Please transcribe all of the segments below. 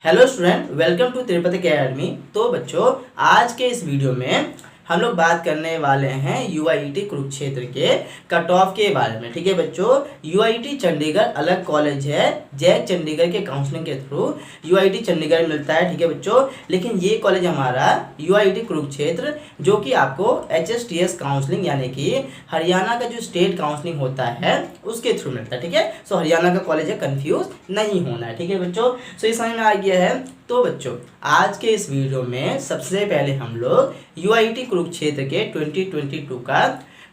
Hello student, welcome to Tirupati academy. तो बच्चों, आज के इस वीडियो में हम लोग बात करने वाले हैं यूआईटी कुरुक्षेत्र के कट ऑफ के बारे में। ठीक है बच्चों, यूआईटी चंडीगढ़ अलग कॉलेज है। जैक चंडीगढ़ के काउंसलिंग के थ्रू यूआईटी चंडीगढ़ मिलता है। ठीक है बच्चों, लेकिन ये कॉलेज हमारा यूआईटी कुरुक्षेत्र जो कि आपको HSTS काउंसलिंग यानी कि हरियाणा का जो स्टेट काउंसलिंग होता है उसके थ्रू मिलता है। ठीक है, सो हरियाणा का कॉलेज है, कंफ्यूज नहीं होना है। ठीक है बच्चों, सो ये समझ में आ गया है। तो बच्चों, आज के इस वीडियो में सबसे पहले हम लोग यूआईटी कुरुक्षेत्र के 2022 का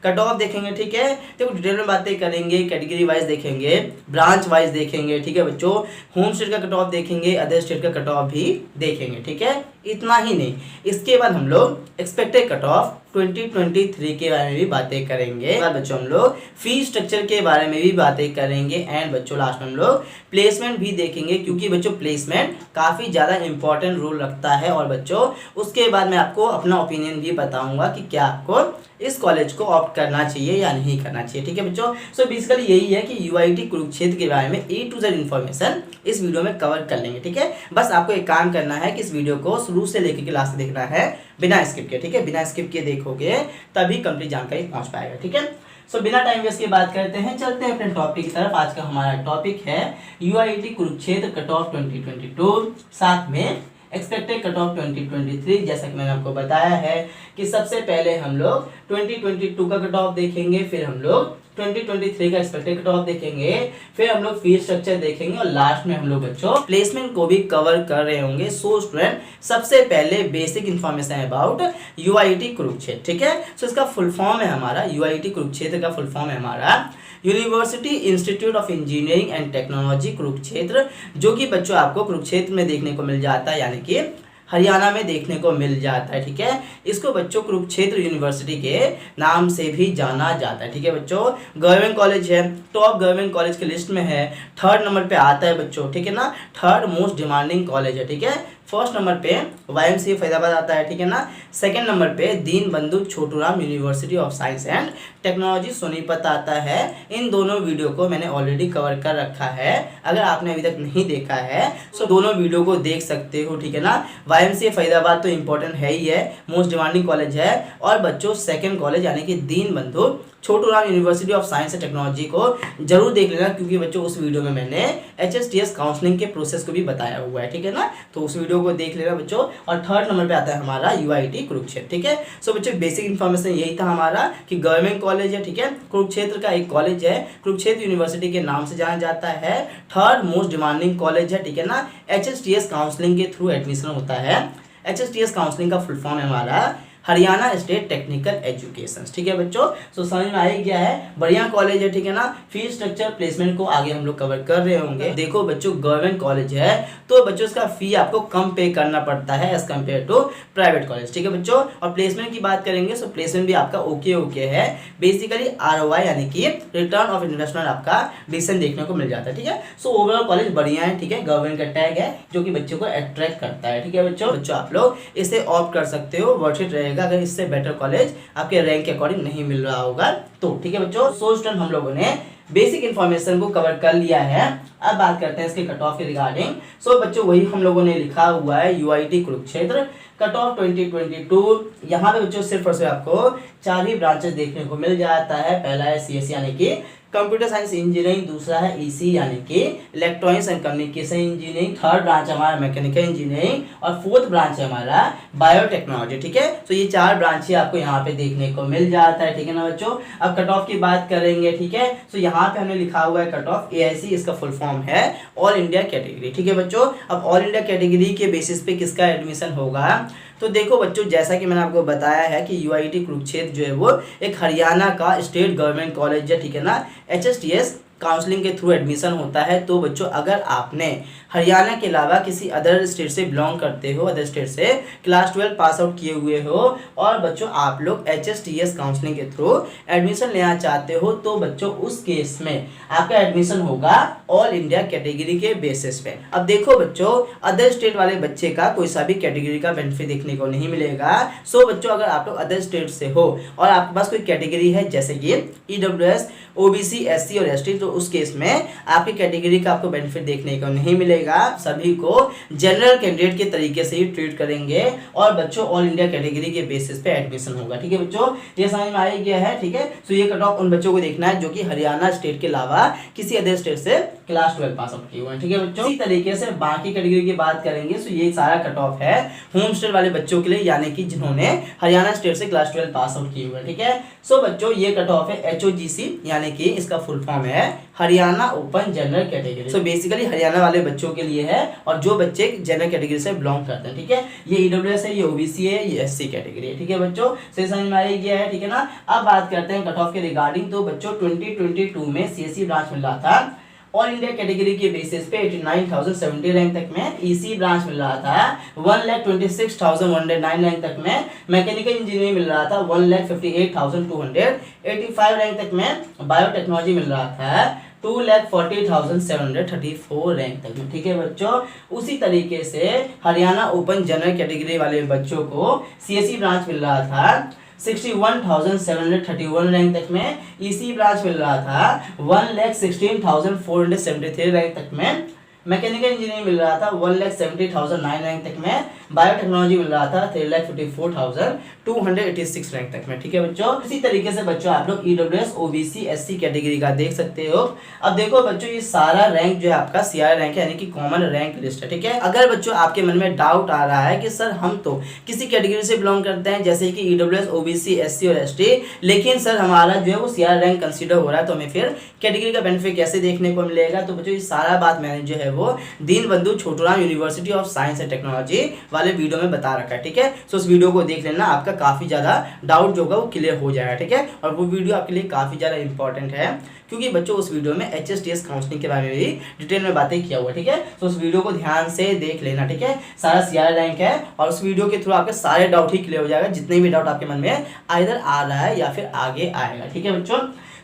कट ऑफ देखेंगे। ठीक है, तो डिटेल में बातें करेंगे, कैटेगरी वाइज देखेंगे, ब्रांच वाइज देखेंगे। ठीक है बच्चों, होम स्टेट का कट ऑफ देखेंगे, अदर स्टेट का कट ऑफ भी देखेंगे। ठीक है, इतना ही नहीं, इसके बाद हम लोग एक्सपेक्टेड कट ऑफ 2023 के बारे में भी बातें करेंगे। और बच्चों हम लोग फी स्ट्रक्चर के बारे में भी बातें करेंगे। एंड बच्चों लास्ट में हम लोग प्लेसमेंट भी देखेंगे, क्योंकि बच्चों प्लेसमेंट काफ़ी ज़्यादा इंपॉर्टेंट रोल रखता है। और बच्चों उसके बाद मैं आपको अपना ओपिनियन भी बताऊंगा कि क्या आपको इस कॉलेज को ऑप्ट करना चाहिए या नहीं करना चाहिए। ठीक है बच्चों, सो बेसिकली यही है कि यूआईटी कुरुक्षेत्र के बारे में A to Z इन्फॉर्मेशन इस वीडियो में कवर कर लेंगे। ठीक है, बस आपको एक काम करना है कि इस वीडियो को शुरू से लेकर के लास्ट तक देखना है बिना स्किप के। ठीक है, बिना स्किप के देखोगे तभी कंप्लीट जानकारी पहुंच पाएगा। ठीक है, सो बिना टाइम वेस्ट के बात करते हैं, चलते हैं अपने टॉपिक की तरफ। आज का हमारा टॉपिक है यूआईटी कुरुक्षेत्र कट ऑफ 2022, साथ में एक्सपेक्टेड कट ऑफ 2023। जैसा कि मैंने आपको बताया है कि सबसे पहले हम लोग 2022 का कट ऑफ देखेंगे, फिर हम लोग 2023 का एक्सपेक्टेड कट ऑफ देखेंगे, फिर हम लोग फीस स्ट्रक्चर देखेंगे और लास्ट में हम लोग बच्चों प्लेसमेंट को भी कवर कर रहे होंगे। सो स्टूडेंट, सबसे पहले basic information about UIT Kurukshetra. ठीक है, सो इसका फुल फॉर्म है हमारा, यूआईटी कुरुक्षेत्र का फुल फॉर्म है हमारा university institute of engineering and technology Kurukshetra, जो कि बच्चों आपको कुरुक्षेत्र में देखने को मिल जाता है, यानी कि हरियाणा में देखने को मिल जाता है। ठीक है, इसको बच्चों कुरुक्षेत्र यूनिवर्सिटी के नाम से भी जाना जाता है। ठीक है बच्चों, गवर्नमेंट कॉलेज है, टॉप गवर्नमेंट कॉलेज की लिस्ट में है, 3rd नंबर पे आता है बच्चों। ठीक है ना, 3rd मोस्ट डिमांडिंग कॉलेज है। ठीक है, 1st नंबर पे YMCA फैजाबाद आता है। ठीक है ना, 2nd नंबर पे दीन बंधु Chhoturam university of science and technology Sonipat आता है। इन दोनों वीडियो को मैंने ऑलरेडी कवर कर रखा है, अगर आपने अभी तक नहीं देखा है तो दोनों वीडियो को देख सकते हो। ठीक है ना, YMCA फैजाबाद तो इंपॉर्टेंट है ही है, मोस्ट डिमांडिंग कॉलेज है। और बच्चों 2nd कॉलेज यानी कि दीन बंधु Chhoturam university of science and technology को जरूर देख लेना, क्योंकि बच्चों उस वीडियो में मैंने HSTS काउंसलिंग के प्रोसेस को भी बताया हुआ है। ठीक है ना, तो उस वीडियो को देख लेना बच्चों। और 3rd नंबर पे आता है हमारा यूआईटी कुरुक्षेत्र। ठीक है, सो बच्चों बेसिक इन्फॉर्मेशन यही था हमारा कि गवर्नमेंट कॉलेज है। ठीक है, कुरुक्षेत्र का एक कॉलेज है, कुरुक्षेत्र यूनिवर्सिटी के नाम से जाना जाता है, 3rd मोस्ट डिमांडिंग कॉलेज है। ठीक है ना, HSTS काउंसलिंग के थ्रू एडमिशन होता है। HSTS काउंसलिंग का फुल फॉर्म है हमारा हरियाणा स्टेट टेक्निकल एजुकेशन। ठीक है बच्चों, सो समझ में आ ही गया है, बढ़िया कॉलेज है। ठीक है ना, फीस स्ट्रक्चर प्लेसमेंट को आगे हम लोग कवर कर रहे होंगे। देखो बच्चों, गवर्नमेंट कॉलेज है तो बच्चों इसका फी आपको कम पे करना पड़ता है as compare to private college. ठीक है बच्चों, और प्लेसमेंट की बात करेंगे, सो प्लेसमेंट भी आपका ओके है। बेसिकली ROI यानी कि रिटर्न ऑफ इन्वेस्टमेंट आपका डिसेंट देखने को मिल जाता है। ठीक है, सो ओवरऑल कॉलेज बढ़िया है। ठीक है, गवर्नमेंट का टैग है जो कि बच्चों को अट्रैक्ट करता है। ठीक है बच्चों आप लोग इसे ऑप्ट कर सकते हो, वर्थ इट रहेगा अगर इससे बेटर कॉलेज आपके रैंक के अकॉर्डिंग नहीं मिल रहा होगा तो। ठीक है बच्चों, सो स्टूडेंट हम लोगों ने बेसिक इन्फॉर्मेशन को कवर कर लिया है। अब बात करते हैं इसके कट ऑफ के रिगार्डिंग। सो बच्चों वही हम लोगों ने लिखा हुआ है यूआईटी कुरुक्षेत्र कट ऑफ 2022। यहाँ पे बच्चों सिर्फ और सिर्फ आपको 4 ही ब्रांचेस देखने को मिल जाता है। पहला है CSE यानी कि कंप्यूटर साइंस इंजीनियरिंग, दूसरा है EC यानी कि electronics and communication engineering, 3rd branch हमारा मैकेनिकल इंजीनियरिंग और 4th ब्रांच है हमारा बायोटेक्नोलॉजी। ठीक है, तो ये 4 ब्रांच ही आपको यहाँ पे देखने को मिल जाता है। ठीक है ना बच्चों, अब कट ऑफ की बात करेंगे। ठीक है, तो यहाँ पे हमने लिखा हुआ है कट ऑफ AIC, इसका फुल फॉर्म है ऑल इंडिया कैटेगरी। ठीक है बच्चों, अब ऑल इंडिया कैटेगरी के बेसिस पे किसका एडमिशन होगा, तो देखो बच्चों जैसा कि मैंने आपको बताया है कि यूआईटी कुरुक्षेत्र जो है वो एक हरियाणा का स्टेट गवर्नमेंट कॉलेज है। ठीक है ना, HSTS काउंसलिंग के थ्रू एडमिशन होता है। तो बच्चों अगर आपने हरियाणा के अलावा किसी अदर स्टेट से बिलोंग करते हो, अदर स्टेट से क्लास 12 पास आउट किए हुए हो और बच्चों आप लोग HSTS काउंसलिंग के थ्रू एडमिशन लेना चाहते हो, तो बच्चों उस केस में आपका एडमिशन होगा ऑल इंडिया कैटेगरी के बेसिस पे। अब देखो बच्चों, अदर स्टेट वाले बच्चे का कोई सा भी कैटेगरी का बेनिफिट देखने को नहीं मिलेगा। सो बच्चों अगर आप लोग अदर स्टेट से हो और आपके पास कोई कैटेगरी है जैसे कि EWS, OBC, SC और ST, तो उस केस में आपकी कैटेगरी का आपको बेनिफिट देखने को नहीं मिलेगा। मिलेगा सभी को जनरल कैंडिडेट के तरीके से ही ट्रीट करेंगे और बच्चों ऑल इंडिया कैटेगरी के बेसिस पे एडमिशन होगा। ठीक है बच्चों, ये समझ में आ ही गया है। ठीक है, तो ये कट ऑफ उन बच्चों को देखना है जो कि हरियाणा स्टेट के अलावा किसी अदर स्टेट से क्लास 12 पास आउट किए हुए हैं। ठीक है बच्चों, इसी तरीके से बाकी कैटेगरी की बात करेंगे तो ये सारा कट ऑफ है होम स्टेट वाले बच्चों के लिए, यानी कि जिन्होंने हरियाणा स्टेट से क्लास 12 पास आउट किए हुए हैं। ठीक है, सो बच्चों ये कट ऑफ है HOGC, यानी कि इसका फुल फॉर्म है Haryana open general category. So basically Haryana वाले बच्चों के लिए है और जो बच्चे जनरल कैटेगरी से बिलोंग करते हैं। ठीक है, ये EWS है, ये OBC है, ये SC कैटेगरी है। ठीक है बच्चों, सही समझ में आ गया है। ठीक है ना, अब बात करते हैं कट ऑफ के रिगार्डिंग। तो बच्चों 2022 में CSE ब्रांच मिल रहा था ऑल इंडिया कैटेगरी के बेसिस पे 89,070 रैंक तक में। EC ब्रांच मिल रहा था 1,26,109 रैंक तक में। मैकेनिकल इंजीनियरिंग मिल रहा था 1,58,285 रैंक तक में। बायोटेक्नोलॉजी मिल रहा था 2,40,734 रैंक तक में। ठीक है बच्चों, उसी तरीके से हरियाणा ओपन जनरल कैटेगरी वाले बच्चों को CSE ब्रांच मिल रहा था 61,731 रैंक तक में। EC ब्रांच मिल रहा था 1,16,473 रैंक तक में। मैकेनिकल इंजीनियरिंग मिल रहा था 1,70,009 रैंक तक में। बायोटेक्नोलॉजी मिल रहा था 3,54,286 रैंक तक में। ठीक है बच्चों, इसी तरीके से बच्चों आप लोग EWS OBC SC कैटेगरी का देख सकते हो। अब देखो बच्चों, ये सारा रैंक जो है आपका CR रैंक है, यानी कि कॉमन रैंक लिस्ट है। ठीक है, अगर बच्चों आपके मन में डाउट आ रहा है कि सर हम तो किसी कैटेगरी से बिलोंग करते हैं जैसे कि EWS OBC SC और ST, लेकिन सर हमारा जो है वो CR रैंक कंसीडर हो रहा है, तो हमें फिर कैटेगरी का बेनिफिट कैसे देखने को मिलेगा। तो बच्चों ये सारा बात मैंने जो है वो Deenbandhu Chhoturam university of science and technology वाले वीडियो में बता रखा है। ठीक है, सो उस वीडियो को देख लेना, आपका काफी ज्यादा डाउट जो होगा वो क्लियर हो जाएगा। ठीक है, और वो वीडियो आपके लिए काफी ज्यादा इंपॉर्टेंट है क्योंकि बच्चों उस वीडियो में HSTS काउंसलिंग के बारे में भी डिटेल में बातें किया हुआ है। ठीक है, तो उस वीडियो को ध्यान से देख लेना। ठीक है, सारा CR रैंक है और उस वीडियो के थ्रू आपके सारे डाउट ही क्लियर हो जाएगा, जितने भी डाउट आपके मन में आइदर आ रहा है या फिर आगे आएगा। ठीक है बच्चों,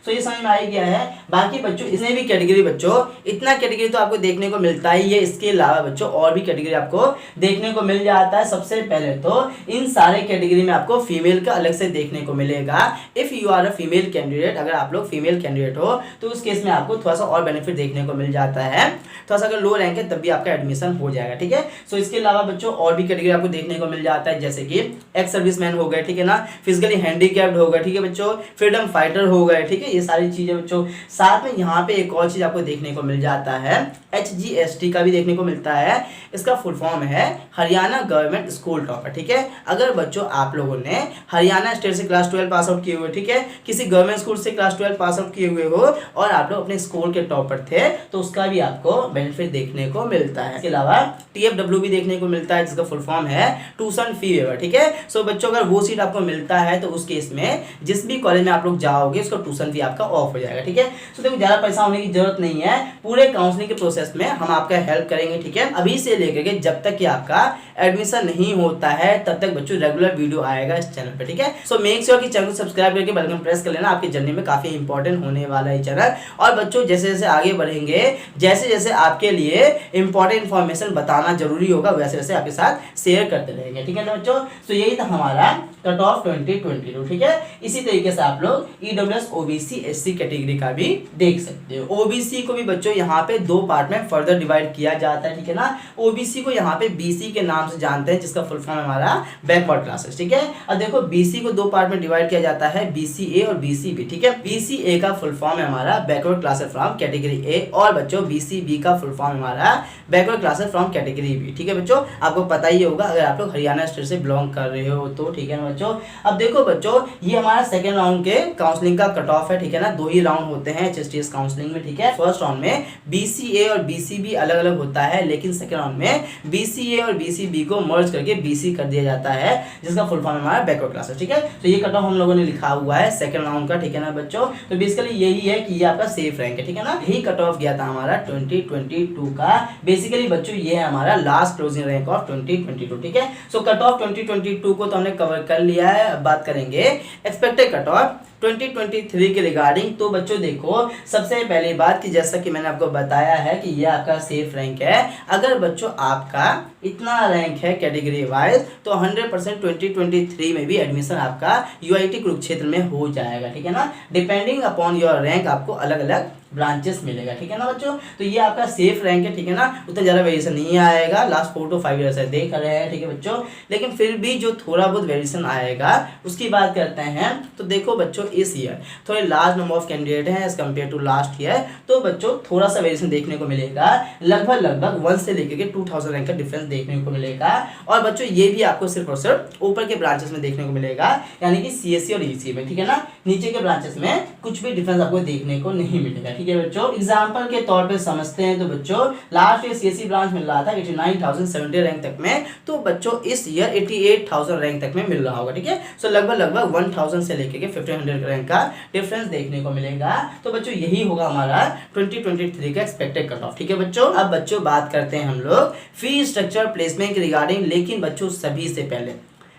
तो ये समझ में आ ही गया है। बाकी बच्चों इसमें भी कैटेगरी बच्चों इतना कैटेगरी तो आपको देखने को मिलता ही है, इसके अलावा बच्चों और भी कैटेगरी आपको देखने को मिल जाता है। सबसे पहले तो इन सारे कैटेगरी में आपको फीमेल का अलग से देखने को मिलेगा। If you are a female candidate, अगर आप लोग फीमेल कैंडिडेट हो तो उस केस में आपको थोड़ा सा और बेनिफिट देखने को मिल जाता है। थोड़ा सा अगर लो रैंक है तब भी आपका एडमिशन हो जाएगा। ठीक है, सो इसके अलावा बच्चों और भी कैटेगरी आपको देखने को मिल जाता है, जैसे कि एक्स सर्विसमैन हो गए, ठीक है ना, फिजिकली हैंडीकैप्ड हो गए, ठीक है बच्चों, फ्रीडम फाइटर हो गए। ठीक है, ये सारी चीजें बच्चों। साथ में यहाँ पे एक और चीज आपको देखने को मिल जाता है, HGST का भी देखने को मिलता है। इसका फुल फॉर्म है हरियाणा गवर्नमेंट स्कूल टॉपर। ठीक है, अगर बच्चों आप लोगों ने हरियाणा स्टेट से क्लास 12 पास आउट किए हुए, ठीक है, किसी गवर्नमेंट स्कूल से क्लास 12 पास आउट किए हुए हो और आप लोग अपने स्कूल के टॉपर थे, तो उसका भी आपको बेनिफिट देखने को मिलता है। इसके अलावा TFW भी देखने को मिलता है, जिसका फुल फॉर्म है ट्यूशन फी वेवर। ठीक है, सो बच्चों अगर वो सीट आपको मिलता है तो उस केस में जिस भी कॉलेज में आप लोग जाओगे उसका ट्यूशन फी आपका ऑफ हो जाएगा। ठीक है, सो देखो ज्यादा पैसा होने की जरूरत नहीं है, पूरे काउंसलिंग के प्रोसेस में हम आपका हेल्प करेंगे। ठीक है, अभी से लेकर के जब तक कि आपका एडमिशन नहीं होता है तब तक बच्चों रेगुलर वीडियो आएगा इस चैनल पे। ठीक है, सो मेक श्योर कि चैनल को सब्सक्राइब करके बेल आइकन प्रेस कर लेना, आपकी जर्नी में काफी इंपॉर्टेंट होने वाला है चैनल। और बच्चों जैसे जैसे आगे बढ़ेंगे, जैसे जैसे आपके लिए इंपॉर्टेंट इन्फॉर्मेशन बताना जरूरी होगा, वैसे वैसे आपके साथ शेयर करते रहेंगे। ठीक है ना बच्चों, तो यही था हमारा कट ऑफ 2022। ठीक है, इसी तरीके से आप लोग EWS OBC SC कैटेगरी का भी देख सकते हो। OBC को भी बच्चों यहाँ पे दो पार्ट में फर्दर डिवाइड किया जाता है। ठीक है ना, OBC को यहाँ पे BC के नाम से जानते हैं, जिसका फुल फॉर्म हमारा बैकवर्ड क्लासेस। ठीक है, अब देखो BC को दो पार्ट में डिवाइड किया जाता है, BCA और BCB। ठीक है, BCA का फुल फॉर्म है हमारा backward classes from category A और बच्चों BCB का फुल फॉर्म हमारा backward classes from category B। ठीक है बच्चों, आपको पता ही होगा अगर आप लोग हरियाणा स्टेट से बिलोंग कर रहे हो तो। ठीक है ना बच्चों, अब देखो बच्चों ये हमारा सेकंड राउंड के काउंसलिंग का कट ऑफ है। ठीक है ना, दो ही राउंड होते हैं HSTS काउंसलिंग में। ठीक है, फर्स्ट राउंड में BCA और BCB अलग अलग होता है, लेकिन सेकंड राउंड में BCA और BCB को मर्ज करके BC कर दिया जाता है, जिसका फुल फॉर्म हमारा बैकवर्ड क्लासेस। ठीक है, तो ये कट ऑफ हम लोगों ने लिखा हुआ है सेकंड राउंड का। ठीक है ना बच्चों, तो बेसिकली यही है कि ये आपका सेफ रैंक है। ठीक है ना, यही कट ऑफ गया था हमारा 2022 का। बेसिकली बच्चों ये है हमारा लास्ट क्लोजिंग रैंक ऑफ 2022। ठीक है, सो कट ऑफ 2022 को तो हमने कवर कर लिया है। अब बात करेंगे एक्सपेक्टेड कट ऑफ 2023 के रिगार्डिंग। तो बच्चों देखो सबसे पहली बात कि जैसा कि मैंने आपको बताया है कि ये आपका सेफ रैंक है। अगर बच्चों आपका इतना रैंक है कैटेगरी वाइज तो 100% 2023 में भी एडमिशन आपका UIT कुरुक्षेत्र में हो जाएगा। ठीक है ना, डिपेंडिंग अपॉन योर रैंक आपको अलग अलग ब्रांचेस मिलेगा, ठीक है ना बच्चों। तो ये आपका सेफ रैंक है, ठीक है ना, उतना ज़्यादा वेरिएशन नहीं आएगा, लास्ट 4 to 5 ईयर से देख रहे हैं, ठीक है बच्चों। लेकिन फिर भी जो थोड़ा बहुत वेरिएशन आएगा उसकी बात करते हैं। तो देखो बच्चों, इस ईयर थोड़े लार्ज नंबर ऑफ कैंडिडेट हैं as compare to last year, तो बच्चों थोड़ा सा वेरिएशन देखने को मिलेगा, लगभग 1 से लेकर के 2000 रैंक का डिफरेंस देखने को मिलेगा। और बच्चों ये भी आपको सिर्फ और सिर्फ ऊपर के ब्रांचेस में देखने को मिलेगा, यानी कि सीएससी और ईसी में, ठीक है ना। नीचे के ब्रांचेस में कुछ भी डिफरेंस आपको देखने को नहीं मिलेगा, ठीक है बच्चों। एग्जांपल के तौर पे समझते हैं तो बच्चों लास्ट ईयर सीएससी ब्रांच मिल रहा था 89,070 रैंक तक में, तो बच्चों इस ईयर 88,000 रैंक तक में मिल रहा होगा, ठीक है। सो लगभग 1000 से लेकर के 1500 रैंक का डिफरेंस देखने को मिलेगा। तो बच्चों यही होगा हमारा 2023 का एक्सपेक्टेड कट ऑफ, ठीक है बच्चों। अब बच्चों बात करते हैं हम लोग फी स्ट्रक्चर प्लेसमेंट के रिगार्डिंग, लेकिन बच्चों सभी से पहले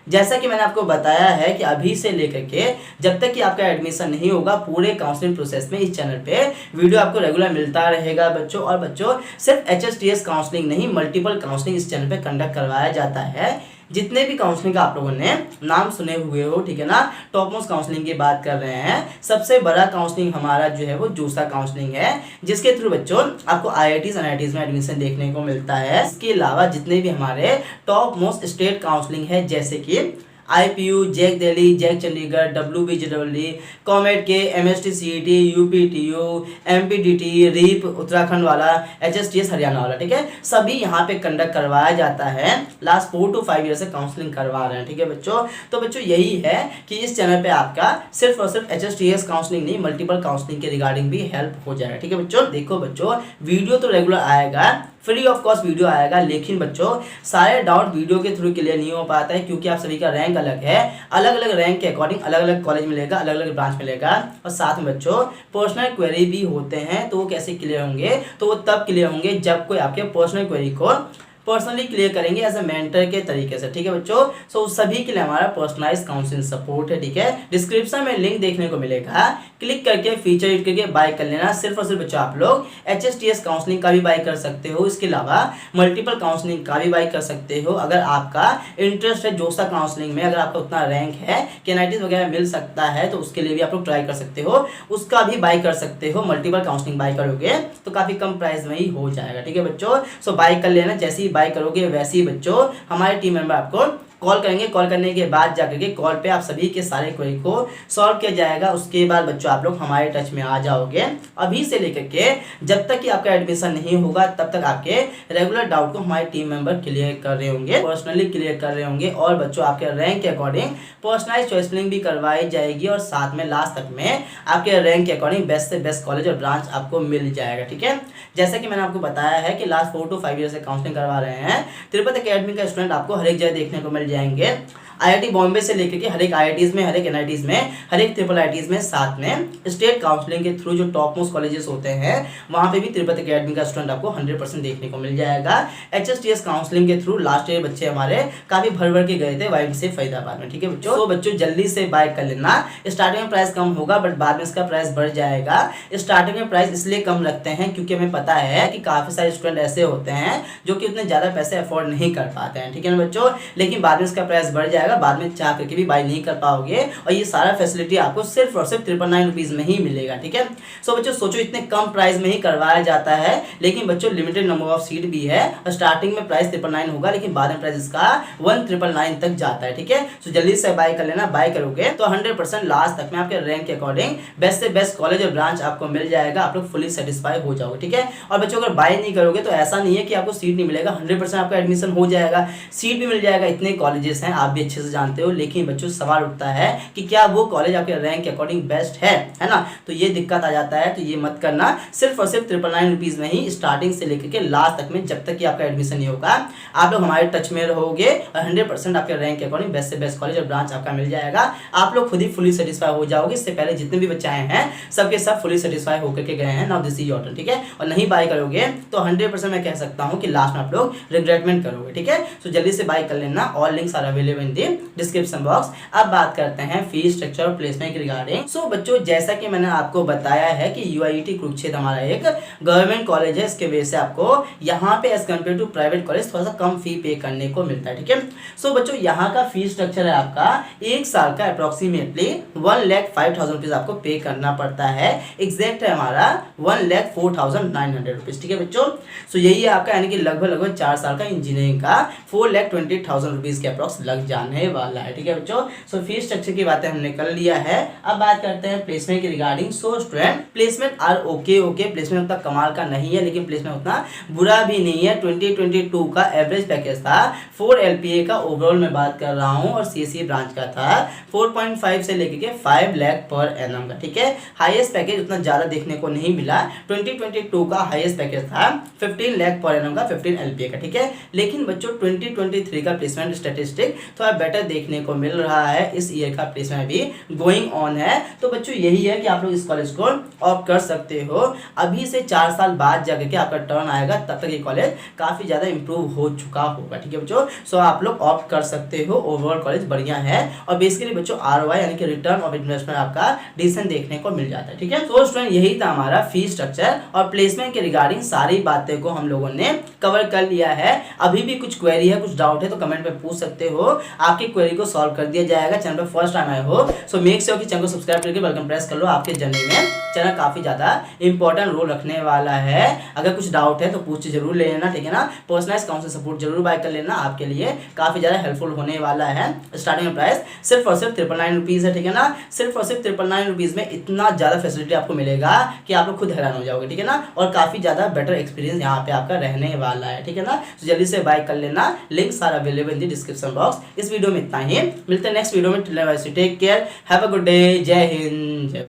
जैसा कि मैंने आपको बताया है कि अभी से लेकर के जब तक कि आपका एडमिशन नहीं होगा, पूरे काउंसलिंग प्रोसेस में इस चैनल पे वीडियो आपको रेगुलर मिलता रहेगा बच्चों। और बच्चों सिर्फ HSTS काउंसलिंग नहीं, मल्टीपल काउंसलिंग इस चैनल पे कंडक्ट करवाया जाता है। जितने भी काउंसलिंग का आप लोगों ने नाम सुने हुए हो, ठीक है ना, टॉप मोस्ट काउंसलिंग की बात कर रहे हैं, सबसे बड़ा काउंसलिंग हमारा जो है वो जोसा काउंसलिंग है, जिसके थ्रू बच्चों आपको IITs NITs में एडमिशन देखने को मिलता है। इसके अलावा जितने भी हमारे टॉप मोस्ट स्टेट काउंसलिंग है, जैसे कि IPU, JAC Delhi, JAC Chandigarh, WBJEE, COMEDK, MST CET, UPTU, MPDT, REAP Uttarakhand वाला, HSTS हरियाणा वाला, ठीक है, सभी यहाँ पे कंडक्ट करवाया जाता है। लास्ट 4 to 5 ईयर से काउंसलिंग करवा रहे हैं, ठीक है बच्चों। तो बच्चों यही है कि इस चैनल पे आपका सिर्फ और सिर्फ HSTS काउंसलिंग नहीं, मल्टीपल काउंसलिंग के रिगार्डिंग भी हेल्प हो जाएगा, ठीक है बच्चों। देखो बच्चों, वीडियो तो रेगुलर आएगा, फ्री ऑफ कॉस्ट वीडियो आएगा, लेकिन बच्चों सारे डाउट वीडियो के थ्रू क्लियर नहीं हो पाता है, क्योंकि आप सभी का रैंक अलग है। अलग अलग रैंक के अकॉर्डिंग अलग अलग कॉलेज मिलेगा, अलग अलग ब्रांच मिलेगा, और साथ में बच्चों पर्सनल क्वेरी भी होते हैं। तो वो कैसे क्लियर होंगे? तो वो तब क्लियर होंगे जब कोई आपके पर्सनल क्वेरी को पर्सनली क्लियर करेंगे एज ए मेंटर के तरीके से, ठीक है बच्चों। सो सभी के लिए हमारा पर्सनलाइज काउंसलिंग सपोर्ट है, ठीक है। डिस्क्रिप्शन में लिंक देखने को मिलेगा, क्लिक करके फीचर यूज करके बाय कर लेना। सिर्फ और सिर्फ बच्चों आप लोग HSTS काउंसलिंग का भी बाय कर सकते हो, इसके अलावा मल्टीपल काउंसलिंग का भी बाय कर सकते हो। अगर आपका इंटरेस्ट है जोसा काउंसलिंग में, अगर आपका उतना रैंक है कि NITs वगैरह मिल सकता है, तो उसके लिए भी आप लोग ट्राई कर सकते हो, उसका भी बाय कर सकते हो। मल्टीपल काउंसलिंग बाय करोगे तो काफी कम प्राइस में ही हो जाएगा, ठीक है बच्चों। सो बाय कर लेना, जैसे ही बाय करोगे वैसे ही बच्चों हमारे टीम मेंबर आपको कॉल करेंगे। कॉल करने के बाद जाकर के कॉल पे आप सभी के सारे क्वेरी को सॉल्व किया जाएगा। उसके बाद बच्चों आप लोग हमारे टच में आ जाओगे। अभी से लेकर के जब तक कि आपका एडमिशन नहीं होगा, तब तक आपके रेगुलर डाउट को हमारे टीम मेंबर क्लियर कर रहे होंगे, पर्सनली क्लियर कर रहे होंगे। और बच्चों आपके रैंक के अकॉर्डिंग पर्सनलाइज चॉइसलिंग भी करवाई जाएगी, और साथ में लास्ट तक में आपके रैंक के अकॉर्डिंग बेस्ट से बेस्ट कॉलेज और ब्रांच आपको मिल जाएगा, ठीक है। जैसा कि मैंने आपको बताया है कि लास्ट 4 to 5 ईयर से काउंसलिंग करवा रहे हैं, तिरुपति अकेडमी का स्टूडेंट आपको हर एक जगह देखने को मिल जाएंगे। IIT बॉम्बे से लेकर के हर एक IITs में, हर एक NITs में, हर एक ट्रिपल IITs में, साथ में स्टेट काउंसलिंग के थ्रू जो टॉप मोस्ट कॉलेजेस होते हैं वहाँ पे भी तिरुपति अकेडमी का स्टूडेंट आपको 100% देखने को मिल जाएगा। HSTS काउंसलिंग के थ्रू लास्ट ईयर बच्चे हमारे काफी भर के गए थे वाइड से फरीदाबाद में, ठीक है बच्चों। तो बच्चों जल्दी से बाय कर लेना। स्टार्टिंग में प्राइस कम होगा, बट बाद में इसका प्राइस बढ़ जाएगा। स्टार्टिंग में प्राइस इसलिए कम रखते हैं क्योंकि हमें पता है कि काफी सारे स्टूडेंट ऐसे होते हैं जो कि उतने ज्यादा पैसे अफोर्ड नहीं कर पाते हैं, ठीक है ना बच्चों। लेकिन बाद में इसका प्राइस बढ़ जाएगा, बाद में चाह करके भी बाय नहीं कर पाओगे, और ये सारा फैसिलिटी आपको सिर्फ और सिर्फ 999 रुपीज में ही मिलेगा, ठीक है। सो बच्चों सोचो, इतने कम प्राइस में ही करवाया जाता है, लेकिन बच्चों लिमिटेड नंबर ऑफ सीट भी है, और स्टार्टिंग में प्राइस 999 होगा, लेकिन बाद में प्राइस इसका 1999 तक जाता है, ठीक है। सो जल्दी से बाय कर लेना। बाय करोगे तो 100% लास्ट तक में आपके रैंक के अकॉर्डिंग बेस्ट से बेस्ट कॉलेज और ब्रांच आपको मिल जाएगा, आप लोग फुली सेटिस्फाई हो जाओगे, ठीक है। और बच्चों अगर बाय नहीं करोगे तो ऐसा नहीं है कि आपको सीट नहीं मिलेगा, 100% आपका एडमिशन हो जाएगा, सीट भी मिल जाएगा। इतने कॉलेजेस हैं, आप भी अच्छे से जानते हो, लेकिन बच्चों सवाल उठता है कि क्या वो कॉलेज आपके रैंक के अकॉर्डिंग बेस्ट है ना। तो ये दिक्कत आ जाता है, तो ये मत करना। सिर्फ और सिर्फ 999 रुपीज में ही स्टार्टिंग से लेकर के लास्ट तक में, जब तक कि आपका एडमिशन नहीं होगा, आप लोग हमारे टच में रहोगे, और 100% आपके रैंक के अकॉर्डिंग बेस्ट से बेस्ट कॉलेज और ब्रांच आपका मिल जाएगा। आप लोग खुद ही फुली सेटिस्फाई हो जाओगे। इससे पहले जितने भी बच्चे आए हैं सबके सब फुली सेटिस्फाई होकर के गए हैं। Now this is your turn, ठीक है। और नहीं बाय करोगे तो 100% मैं कह सकता हूँ कि लास्ट में आप लोग रिग्रेटमेंट करोगे, ठीक है। सो जल्दी से बाय कर लेना। All links are available in the the description box. अब बात करते हैं फीस स्ट्रक्चर और प्लेसमेंट के रिगार्डिंग। सो बच्चों, जैसा कि मैंने आपको बताया है कि यूआईटी कुरुक्षेत्र हमारा एक गवर्नमेंट कॉलेज है, इसके वजह से आपको यहाँ पे as compare to private college थोड़ा सा कम फी पे करने को मिलता है। ठीक है, सो बच्चों यहाँ का फीस स्ट्रक्चर है आपका एक साल का अप्रोक्सीमेटली 1,05,000 रुपीज आपको पे करना पड़ता है। एग्जैक्ट है हमारा 1,04,900 रुपीज। ठीक है बच्चों, सो यही है आपका, यानी कि लगभग 4 साल का इंजीनियरिंग का 4,20,000 रुपीज के अप्रोक्स लग जाने वाला है। ठीक है बच्चों, सो फीस स्ट्रक्चर की बातें हमने कर लिया है। अब बात करते हैं प्लेसमेंट के regarding. So student, placement are okay. Placement उतना कमाल का नहीं है, लेकिन प्लेसमेंट उतना बुरा भी नहीं है। 2022 का एवरेज पैकेज था 4 LPA का, ओवरऑल मैं बात कर रहा हूँ, और CSE ब्रांच का था 4.5 से लेकर के 5 लाख पर एनम का। ठीक है, हाईएस्ट पैकेज उतना ज्यादा देखने को नहीं मिला। 2022 का हाईएस्ट पैकेज था 15 लाख पर एनम का, 15 LPA का। ठीक है, लेकिन बच्चों 2023 का प्लेसमेंट स्टैटिस्टिक थोड़ा बेटर देखने को मिल रहा है। इस ईयर का प्लेसमेंट भी गोइंग ऑन है। तो बच्चों यही है कि आप लोग इस कॉलेज को ऑप्ट कर सकते हो। अभी से 4 साल बाद जाकर के आपका टर्न आएगा, तब तक ये कॉलेज काफी ज्यादा इंप्रूव हो चुका होगा। ठीक है बच्चों, सो आप लोग ऑप्ट कर सकते हो। ओवरऑल कॉलेज बढ़िया है, और बेसिकली बच्चों ROI यानी कि रिटर्न ऑफ इन्वेस्टमेंट आपका डिसेंट देखने को मिल जाता है। ठीक है, तो स्टूडेंट यही था हमारा फीस स्ट्रक्चर और प्लेसमेंट के रिगार्डिंग सारी बातें को हम लोगों ने कवर कर लिया है। अभी भी कुछ क्वेरी है, कुछ डाउट है तो कमेंट में पूछ सकते हो, आपकी क्वेरी को सॉल्व कर दिया जाएगा। चैनल पर फर्स्ट टाइम आए हो सो मेक श्योर कि चैनल को सब्सक्राइब करके वेलकम प्रेस कर लो। आपके जर्नी में चैनल काफी ज्यादा इंपॉर्टेंट रोल रखने वाला है। अगर कुछ डाउट है तो पूछ जरूर ले लेना। ठीक है ना, पर्सनलाइज काउंसलिंग सपोर्ट जरूर बाय कर लेना, आपके लिए काफी ज्यादा हेल्पफुल होने वाला है। स्टार्टिंग में प्राइस सिर्फ और सिर्फ 999 रुपीज है। ठीक है ना, सिर्फ और सिर्फ 999 रुपीज में इतना ज्यादा फैसिलिटी आपको मिलेगा कि आप लोग खुद हैरान हो जाओगे। ठीक है ना, और काफी ज्यादा बेटर एक्सपीरियंस यहाँ पे आपका रहने वाला है। ठीक है ना, तो जल्दी से बाय कर लेना, लिंक सारा available in the description box. इस वीडियो में इतना ही, मिलते हैं नेक्स्ट वीडियो में। Take care, have a good day, जय हिंद।